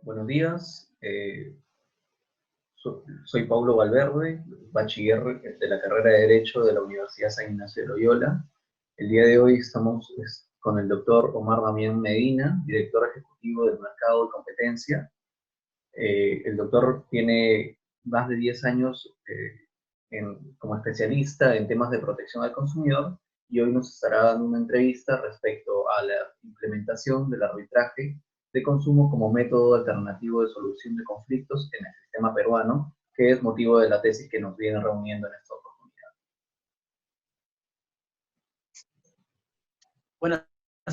Buenos días, soy Paulo Valverde, bachiller de la carrera de Derecho de la Universidad San Ignacio de Loyola. El día de hoy estamos con el doctor Omar Damián Medina, director ejecutivo del Mercado de Competencia. El doctor tiene más de 10 años como especialista en temas de protección al consumidor y hoy nos estará dando una entrevista respecto a la implementación del arbitraje de consumo como método alternativo de solución de conflictos en el sistema peruano, que es motivo de la tesis que nos viene reuniendo en esta oportunidad. Buenas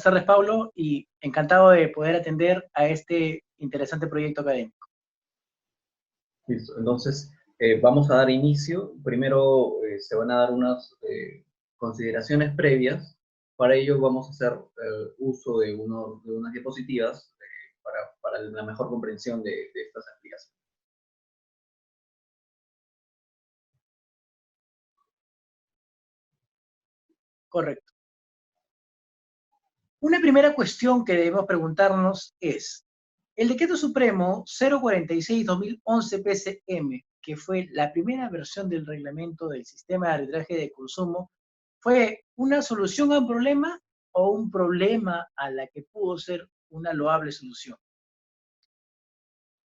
tardes, Pablo, y encantado de poder atender a este interesante proyecto académico. Listo, entonces vamos a dar inicio. Primero se van a dar unas consideraciones previas. Para ello vamos a hacer uso de unas diapositivas para la mejor comprensión de estas explicaciones. Correcto. Una primera cuestión que debemos preguntarnos es, el Decreto Supremo 046-2011 PCM, que fue la primera versión del reglamento del sistema de arbitraje de consumo, ¿fue una solución a un problema o un problema a la que pudo ser una loable solución?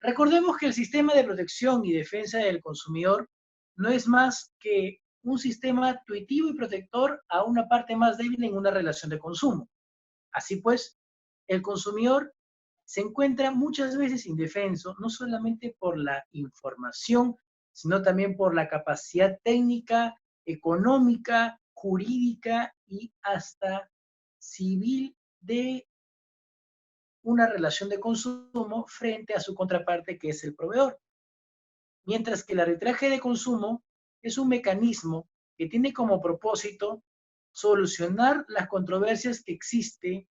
Recordemos que el sistema de protección y defensa del consumidor no es más que un sistema intuitivo y protector a una parte más débil en una relación de consumo. Así pues, el consumidor se encuentra muchas veces indefenso, no solamente por la información, sino también por la capacidad técnica, económica, jurídica y hasta civil de una relación de consumo frente a su contraparte, que es el proveedor. Mientras que el arbitraje de consumo es un mecanismo que tiene como propósito solucionar las controversias que existen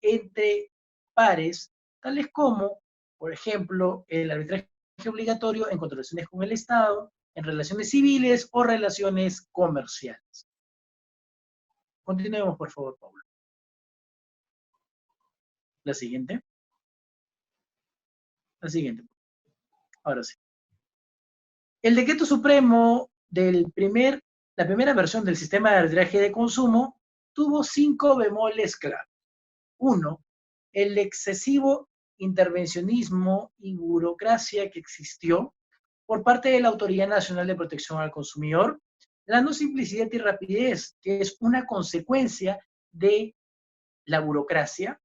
entre pares, tales como, por ejemplo, el arbitraje obligatorio en contrataciones con el Estado, en relaciones civiles o relaciones comerciales. Continuemos, por favor, Pablo. La siguiente. La siguiente. Ahora sí. El Decreto Supremo la primera versión del sistema de arbitraje de consumo tuvo 5 bemoles claros. 1. El excesivo intervencionismo y burocracia que existió por parte de la Autoridad Nacional de Protección al Consumidor, la no simplicidad y rapidez, que es una consecuencia de la burocracia.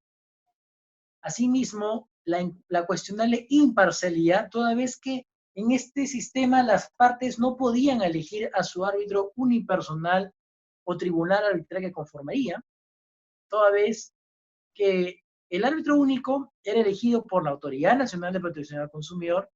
Asimismo, la cuestionable imparcialidad, toda vez que en este sistema las partes no podían elegir a su árbitro unipersonal o tribunal arbitral que conformaría, toda vez que el árbitro único era elegido por la Autoridad Nacional de Protección al Consumidor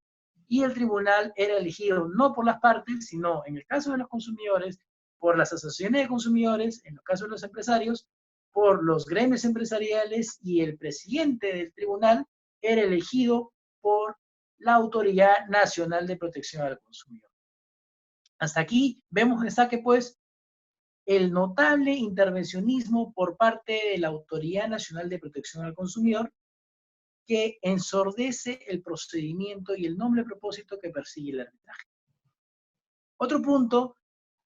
y el tribunal era elegido no por las partes, sino en el caso de los consumidores, por las asociaciones de consumidores, en el caso de los empresarios, por los gremios empresariales, y el presidente del tribunal era elegido por la Autoridad Nacional de Protección al Consumidor. Hasta aquí vemos en saque, pues, el notable intervencionismo por parte de la Autoridad Nacional de Protección al Consumidor, que ensordece el procedimiento y el noble propósito que persigue el arbitraje. Otro punto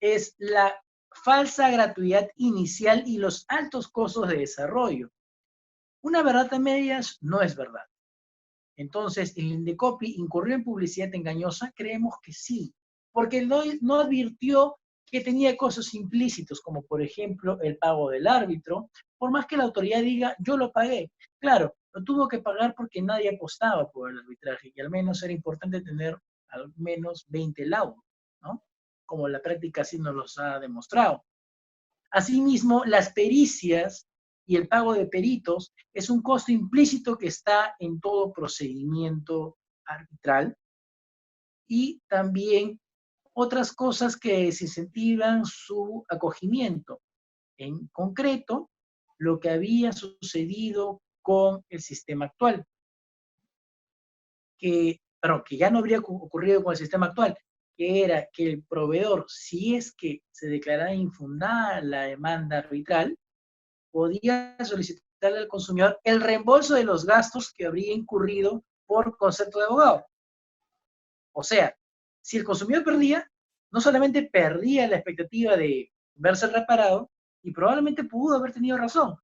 es la falsa gratuidad inicial y los altos costos de desarrollo. Una verdad a medias no es verdad. Entonces, ¿el Indecopi incurrió en publicidad engañosa? Creemos que sí, porque no advirtió que tenía costos implícitos, como por ejemplo el pago del árbitro, por más que la autoridad diga, yo lo pagué. Claro, lo tuvo que pagar porque nadie apostaba por el arbitraje, y al menos era importante tener al menos 20 laudos, ¿no? Como la práctica sí nos los ha demostrado. Asimismo, las pericias y el pago de peritos es un costo implícito que está en todo procedimiento arbitral, y también otras cosas que desincentivan su acogimiento. En concreto, lo que había sucedido con el sistema actual, que ya no habría ocurrido con el sistema actual, que era que el proveedor, si es que se declarara infundada la demanda arbitral, podía solicitarle al consumidor el reembolso de los gastos que habría incurrido por concepto de abogado. O sea, si el consumidor perdía, no solamente perdía la expectativa de verse reparado, y probablemente pudo haber tenido razón,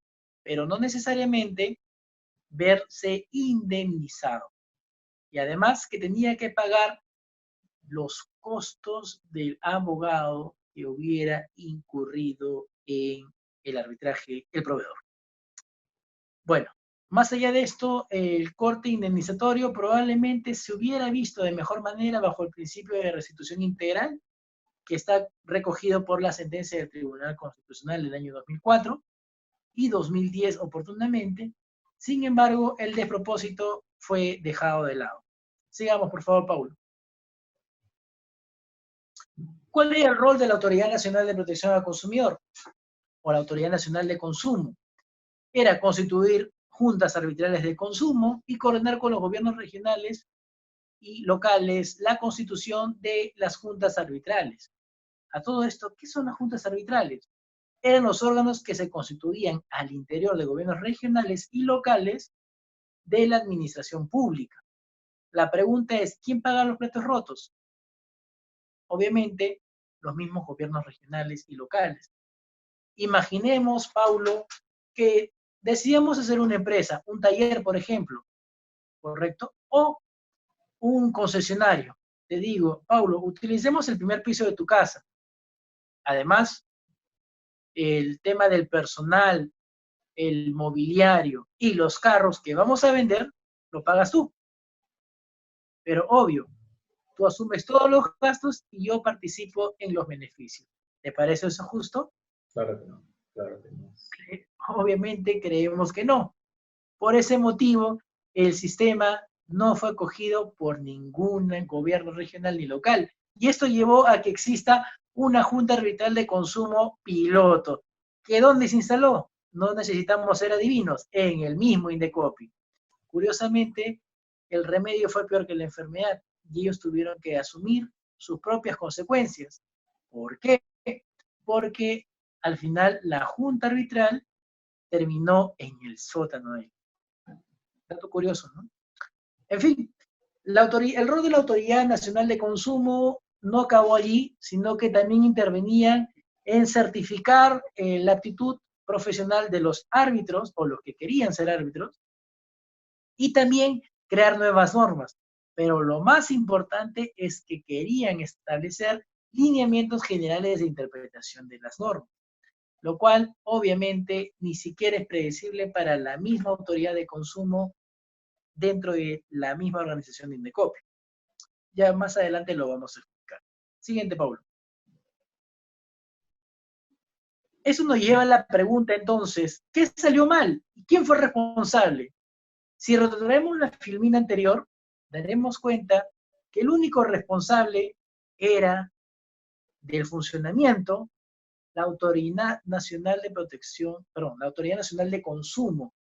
pero no necesariamente verse indemnizado. Y además que tenía que pagar los costos del abogado que hubiera incurrido en el arbitraje el proveedor. Bueno, más allá de esto, el corte indemnizatorio probablemente se hubiera visto de mejor manera bajo el principio de restitución integral, que está recogido por la sentencia del Tribunal Constitucional del año 2004 y 2010 oportunamente. Sin embargo, el despropósito fue dejado de lado. Sigamos, por favor, Paulo. ¿Cuál es el rol de la Autoridad Nacional de Protección al Consumidor o la Autoridad Nacional de Consumo? Era constituir juntas arbitrales de consumo y coordinar con los gobiernos regionales y locales la constitución de las juntas arbitrales. A todo esto, ¿qué son las juntas arbitrales? Eran los órganos que se constituían al interior de gobiernos regionales y locales de la administración pública. La pregunta es, ¿quién paga los platos rotos? Obviamente, los mismos gobiernos regionales y locales. Imaginemos, Paulo, que decidamos hacer una empresa, un taller, por ejemplo, ¿correcto? O un concesionario. Te digo, Paulo, utilicemos el primer piso de tu casa. Además, el tema del personal, el mobiliario y los carros que vamos a vender, lo pagas tú. Pero obvio, tú asumes todos los gastos y yo participo en los beneficios. ¿Te parece eso justo? Claro que no, claro que no. Obviamente creemos que no. Por ese motivo, el sistema no fue acogido por ningún gobierno regional ni local. Y esto llevó a que exista una junta arbitral de consumo piloto, que ¿dónde se instaló? No necesitamos ser adivinos, en el mismo Indecopi. Curiosamente, el remedio fue peor que la enfermedad y ellos tuvieron que asumir sus propias consecuencias. ¿Por qué? Porque al final la junta arbitral terminó en el sótano de él. Dato curioso, ¿no? En fin, el rol de la Autoridad Nacional de Consumo no acabó allí, sino que también intervenían en certificar la aptitud profesional de los árbitros o los que querían ser árbitros y también crear nuevas normas. Pero lo más importante es que querían establecer lineamientos generales de interpretación de las normas, lo cual obviamente ni siquiera es predecible para la misma autoridad de consumo dentro de la misma organización de Indecopi. Ya más adelante lo vamos a explicar. Siguiente, Paulo. Eso nos lleva a la pregunta entonces, ¿qué salió mal? ¿Quién fue responsable? Si retrocedemos la filmina anterior, daremos cuenta que el único responsable era del funcionamiento la Autoridad Nacional de Protección, perdón, la Autoridad Nacional de Consumo,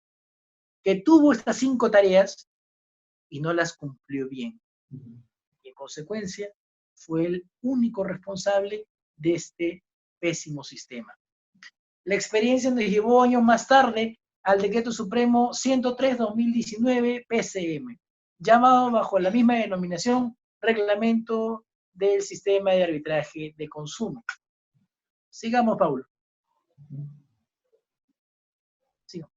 que tuvo estas 5 tareas y no las cumplió bien. Y en consecuencia, fue el único responsable de este pésimo sistema. La experiencia nos llevó años más tarde al Decreto Supremo 103/2019 PCM, llamado bajo la misma denominación Reglamento del Sistema de Arbitraje de Consumo. Sigamos, Paulo. Sigamos.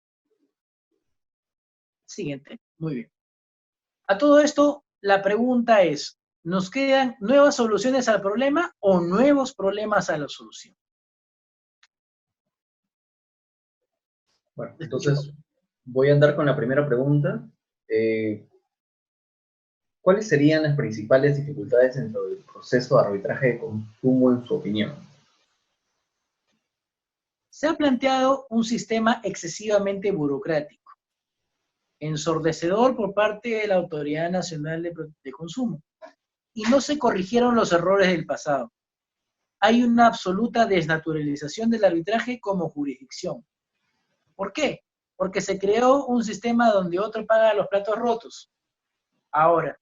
Siguiente. Muy bien. A todo esto, la pregunta es, ¿nos quedan nuevas soluciones al problema o nuevos problemas a la solución? Bueno, entonces voy a andar con la primera pregunta. ¿Cuáles serían las principales dificultades dentro del proceso de arbitraje de consumo en su opinión? Se ha planteado un sistema excesivamente burocrático, ensordecedor por parte de la Autoridad Nacional de Consumo, y no se corrigieron los errores del pasado. Hay una absoluta desnaturalización del arbitraje como jurisdicción. ¿Por qué? Porque se creó un sistema donde otro paga los platos rotos. Ahora,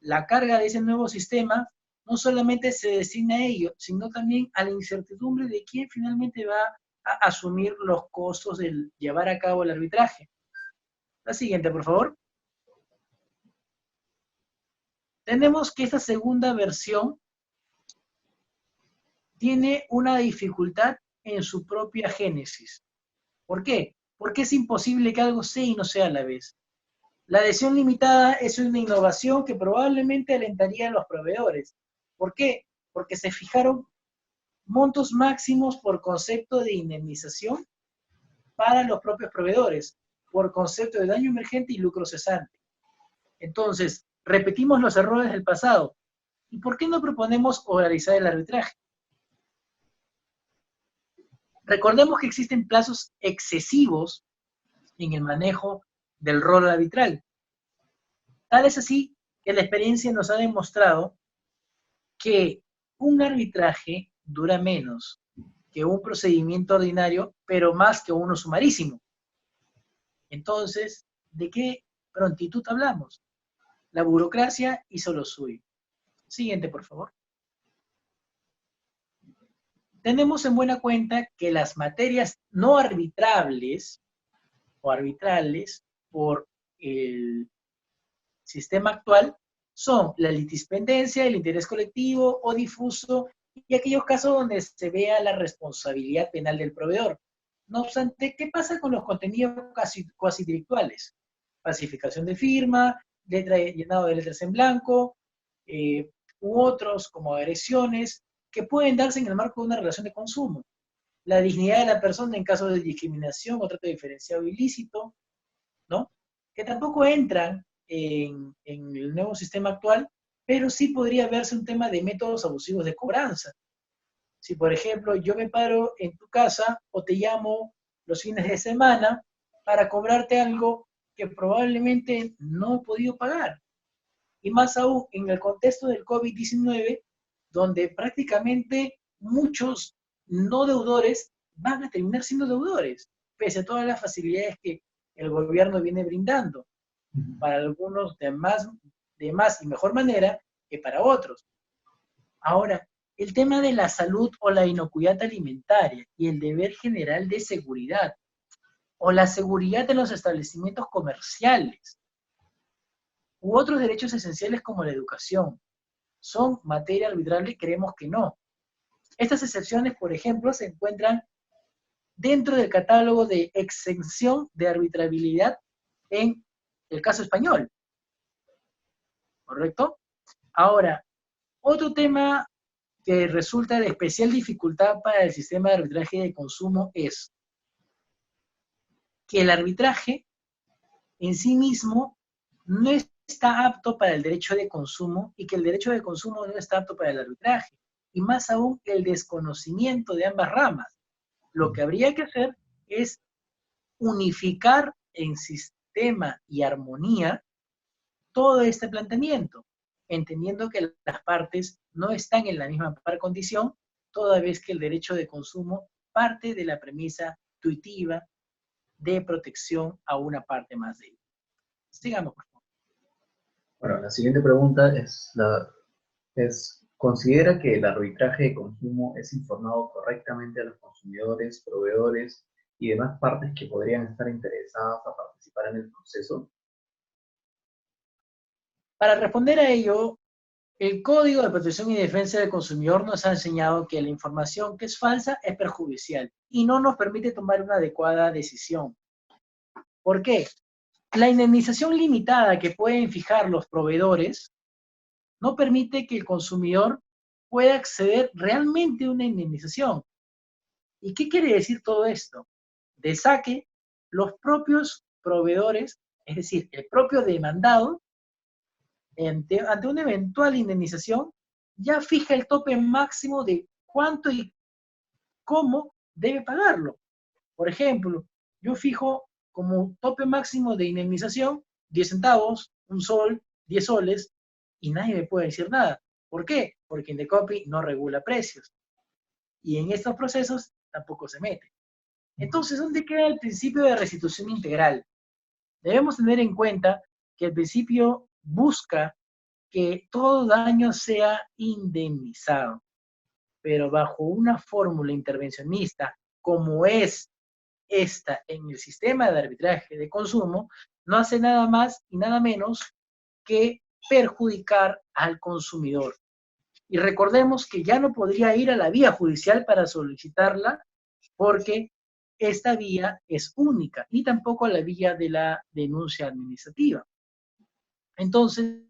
la carga de ese nuevo sistema no solamente se destina a ello, sino también a la incertidumbre de quién finalmente va asumir los costos de llevar a cabo el arbitraje. La siguiente, por favor. Tenemos que esta segunda versión tiene una dificultad en su propia génesis. ¿Por qué? Porque es imposible que algo sea y no sea a la vez. La adhesión limitada es una innovación que probablemente alentaría a los proveedores. ¿Por qué? Porque se fijaron montos máximos por concepto de indemnización para los propios proveedores, por concepto de daño emergente y lucro cesante. Entonces, repetimos los errores del pasado. ¿Y por qué no proponemos oralizar el arbitraje? Recordemos que existen plazos excesivos en el manejo del rol arbitral. Tal es así que la experiencia nos ha demostrado que un arbitraje dura menos que un procedimiento ordinario, pero más que uno sumarísimo. Entonces, ¿de qué prontitud hablamos? La burocracia hizo lo suyo. Siguiente, por favor. Tenemos en buena cuenta que las materias no arbitrables o arbitrales por el sistema actual son la litispendencia, el interés colectivo o difuso y aquellos casos donde se vea la responsabilidad penal del proveedor. No obstante, ¿qué pasa con los contenidos cuasi intelectuales? Falsificación de firma, llenado de letras en blanco, u otros como agresiones que pueden darse en el marco de una relación de consumo. La dignidad de la persona en caso de discriminación o trato diferenciado ilícito, ¿no? Que tampoco entran en el nuevo sistema actual, pero sí podría verse un tema de métodos abusivos de cobranza. Si, por ejemplo, yo me paro en tu casa o te llamo los fines de semana para cobrarte algo que probablemente no he podido pagar. Y más aún en el contexto del COVID-19, donde prácticamente muchos no deudores van a terminar siendo deudores, pese a todas las facilidades que el gobierno viene brindando, para algunos de más y mejor manera que para otros. Ahora, el tema de la salud o la inocuidad alimentaria y el deber general de seguridad, o la seguridad de los establecimientos comerciales, u otros derechos esenciales como la educación, ¿son materia arbitrable? Creemos que no. Estas excepciones, por ejemplo, se encuentran dentro del catálogo de exención de arbitrabilidad en el caso español. ¿Correcto? Ahora, otro tema que resulta de especial dificultad para el sistema de arbitraje de consumo es que el arbitraje en sí mismo no está apto para el derecho de consumo y que el derecho de consumo no está apto para el arbitraje. Y más aún el desconocimiento de ambas ramas. Lo que habría que hacer es unificar en sistema y armonía todo este planteamiento, entendiendo que las partes no están en la misma par condición, toda vez que el derecho de consumo parte de la premisa intuitiva de protección a una parte más de ella. Sigamos, por favor. Bueno, la siguiente pregunta ¿considera que el arbitraje de consumo es informado correctamente a los consumidores, proveedores y demás partes que podrían estar interesadas a participar en el proceso? Para responder a ello, el Código de Protección y Defensa del Consumidor nos ha enseñado que la información que es falsa es perjudicial y no nos permite tomar una adecuada decisión. ¿Por qué? La indemnización limitada que pueden fijar los proveedores no permite que el consumidor pueda acceder realmente a una indemnización. ¿Y qué quiere decir todo esto? De saque, los propios proveedores, es decir, el propio demandado, ante una eventual indemnización, ya fija el tope máximo de cuánto y cómo debe pagarlo. Por ejemplo, yo fijo como tope máximo de indemnización 10 centavos, 1 sol, 10 soles, y nadie me puede decir nada. ¿Por qué? Porque Indecopi no regula precios. Y en estos procesos tampoco se mete. Entonces, ¿dónde queda el principio de restitución integral? Debemos tener en cuenta que el principio busca que todo daño sea indemnizado, pero bajo una fórmula intervencionista como es esta en el sistema de arbitraje de consumo, no hace nada más y nada menos que perjudicar al consumidor. Y recordemos que ya no podría ir a la vía judicial para solicitarla porque esta vía es única, ni tampoco a la vía de la denuncia administrativa. Entonces,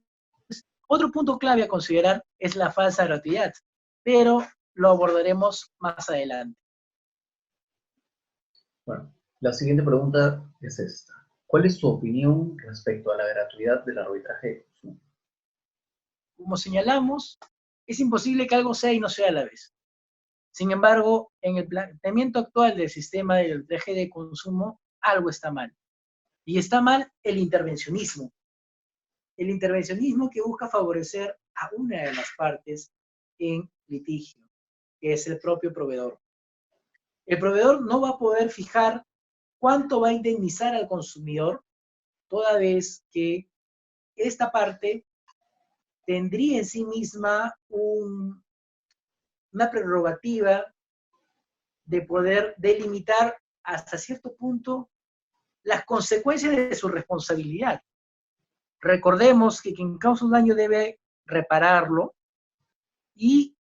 otro punto clave a considerar es la falsa gratuidad, pero lo abordaremos más adelante. Bueno, la siguiente pregunta es esta. ¿Cuál es su opinión respecto a la gratuidad del arbitraje de consumo? Como señalamos, es imposible que algo sea y no sea a la vez. Sin embargo, en el planteamiento actual del sistema del arbitraje de consumo, algo está mal. Y está mal el intervencionismo. El intervencionismo que busca favorecer a una de las partes en litigio, que es el propio proveedor. El proveedor no va a poder fijar cuánto va a indemnizar al consumidor, toda vez que esta parte tendría en sí misma una prerrogativa de poder delimitar hasta cierto punto las consecuencias de su responsabilidad. Recordemos que quien causa un daño debe repararlo y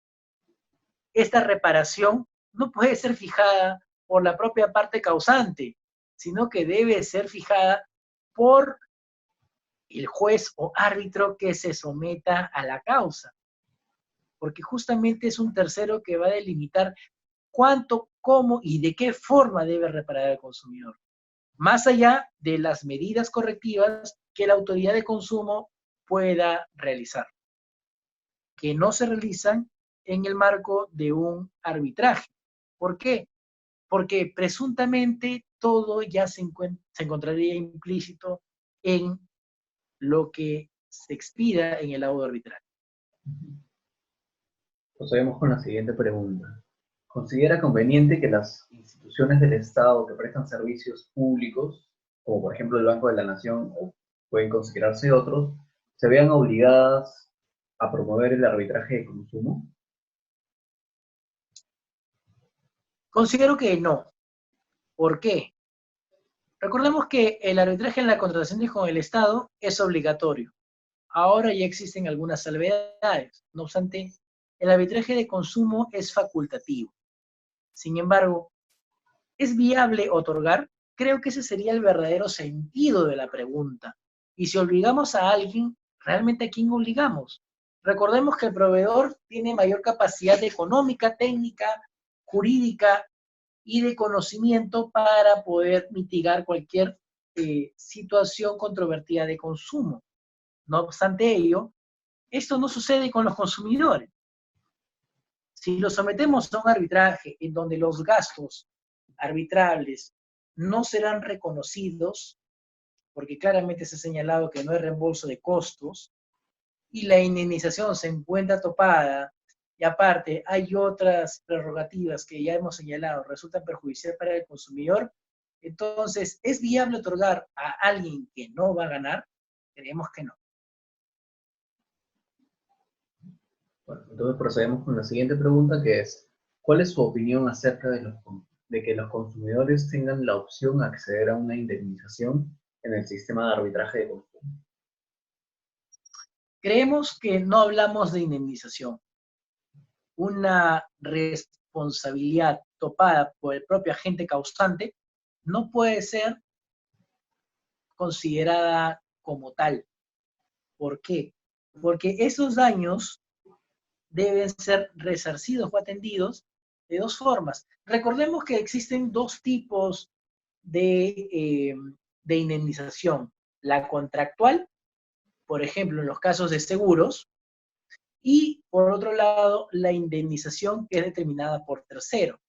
esta reparación no puede ser fijada por la propia parte causante, sino que debe ser fijada por el juez o árbitro que se someta a la causa, porque justamente es un tercero que va a delimitar cuánto, cómo y de qué forma debe reparar el consumidor, más allá de las medidas correctivas que la autoridad de consumo pueda realizar, que no se realizan en el marco de un arbitraje. ¿Por qué? Porque presuntamente todo ya se encontraría implícito en lo que se expida en el laudo arbitral. Procedemos con la siguiente pregunta. ¿Considera conveniente que las instituciones del Estado que prestan servicios públicos, como por ejemplo el Banco de la Nación, o pueden considerarse otros, se vean obligadas a promover el arbitraje de consumo? Considero que no. ¿Por qué? Recordemos que el arbitraje en la contratación con el Estado es obligatorio. Ahora ya existen algunas salvedades. No obstante, el arbitraje de consumo es facultativo. Sin embargo, ¿es viable otorgar? Creo que ese sería el verdadero sentido de la pregunta. Y si obligamos a alguien, ¿realmente a quién obligamos? Recordemos que el proveedor tiene mayor capacidad económica, técnica, jurídica y de conocimiento para poder mitigar cualquier situación controvertida de consumo. No obstante ello, esto no sucede con los consumidores. Si lo sometemos a un arbitraje en donde los gastos arbitrables no serán reconocidos, porque claramente se ha señalado que no hay reembolso de costos, y la indemnización se encuentra topada, y aparte hay otras prerrogativas que ya hemos señalado, resultan perjudiciales para el consumidor, entonces, ¿es viable otorgar a alguien que no va a ganar? Creemos que no. Bueno, entonces procedemos con la siguiente pregunta, que es, ¿cuál es su opinión acerca de que los consumidores tengan la opción de acceder a una indemnización en el sistema de arbitraje de consumo? Creemos que no hablamos de indemnización. Una responsabilidad topada por el propio agente causante no puede ser considerada como tal. ¿Por qué? Porque esos daños deben ser resarcidos o atendidos de dos formas. Recordemos que existen dos tipos de indemnización. La contractual, por ejemplo, en los casos de seguros, y por otro lado, la indemnización que es determinada por tercero,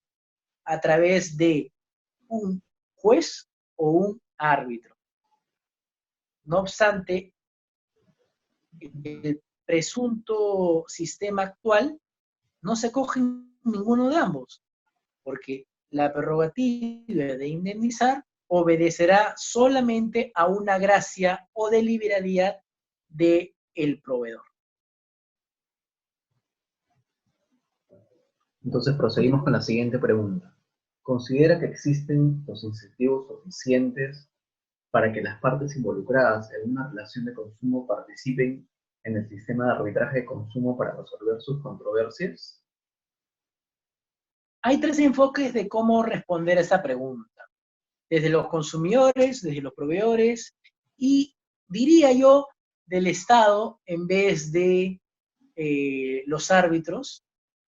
a través de un juez o un árbitro. No obstante, el presunto sistema actual no se coge ninguno de ambos, porque la prerrogativa de indemnizar obedecerá solamente a una gracia o deliberalidad del proveedor. Entonces proseguimos con la siguiente pregunta. ¿considera que existen los incentivos suficientes para que las partes involucradas en una relación de consumo participen en el sistema de arbitraje de consumo para resolver sus controversias? Hay tres enfoques de cómo responder a esta pregunta. Desde los consumidores, desde los proveedores y, diría yo, del Estado en vez de los árbitros,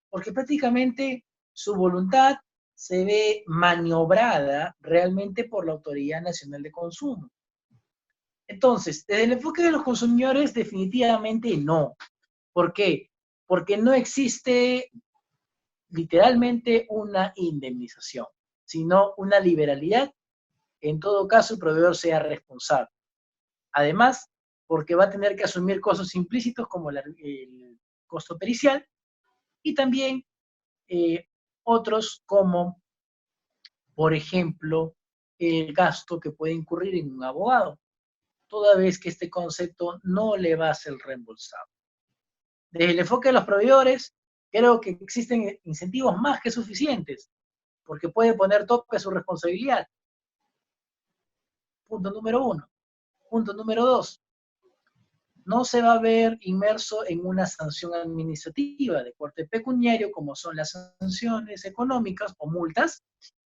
porque prácticamente su voluntad se ve maniobrada realmente por la Autoridad Nacional de Consumo. Entonces, desde el enfoque de los consumidores, definitivamente no. ¿Por qué? Porque no existe literalmente una indemnización, sino una liberalidad. En todo caso, el proveedor sea responsable. Además, porque va a tener que asumir costos implícitos como el costo pericial y también otros como, por ejemplo, el gasto que puede incurrir en un abogado, toda vez que este concepto no le va a ser reembolsado. Desde el enfoque de los proveedores, creo que existen incentivos más que suficientes, porque puede poner tope a su responsabilidad. Punto número 1. Punto número 2. No se va a ver inmerso en una sanción administrativa de corte pecuniario, como son las sanciones económicas o multas,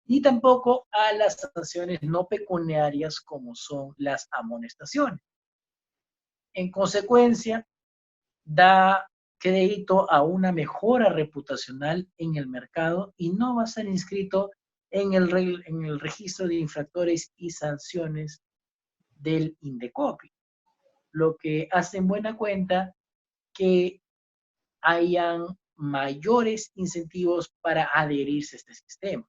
ni tampoco a las sanciones no pecuniarias, como son las amonestaciones. En consecuencia, da crédito a una mejora reputacional en el mercado y no va a ser inscrito en el registro de infractores y sanciones del INDECOPI, lo que hace en buena cuenta que hayan mayores incentivos para adherirse a este sistema.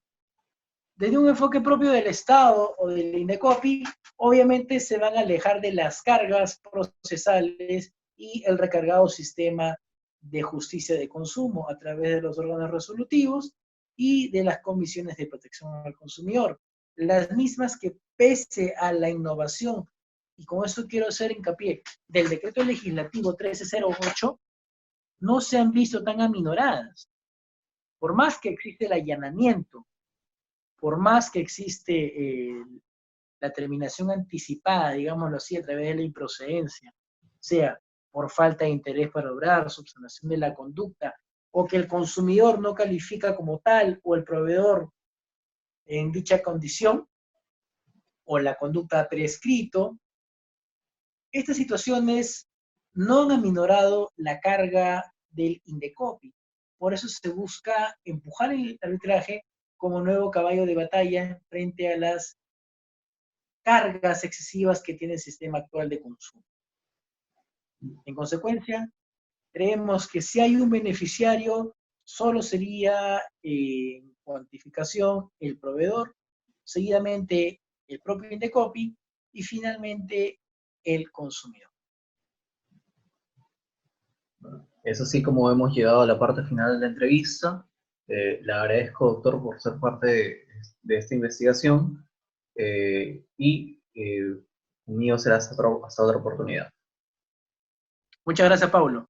Desde un enfoque propio del Estado o del INDECOPI, obviamente se van a alejar de las cargas procesales y el recargado sistema de justicia de consumo a través de los órganos resolutivos y de las comisiones de protección al consumidor. Las mismas que, pese a la innovación, y con esto quiero hacer hincapié, del decreto legislativo 1308, no se han visto tan aminoradas. Por más que existe el allanamiento, por más que existe la terminación anticipada, digámoslo así, a través de la improcedencia, sea por falta de interés para obrar, subsanación de la conducta, o que el consumidor no califica como tal, o el proveedor en dicha condición, o la conducta prescrito, estas situaciones no han aminorado la carga del INDECOPI. Por eso se busca empujar el arbitraje como nuevo caballo de batalla frente a las cargas excesivas que tiene el sistema actual de consumo. En consecuencia, creemos que si hay un beneficiario, solo sería en cuantificación el proveedor, seguidamente el propio Indecopi y finalmente el consumidor. Es así como hemos llegado a la parte final de la entrevista. Le agradezco, doctor, por ser parte de esta investigación y conmigo será hasta otra oportunidad. Muchas gracias, Paulo.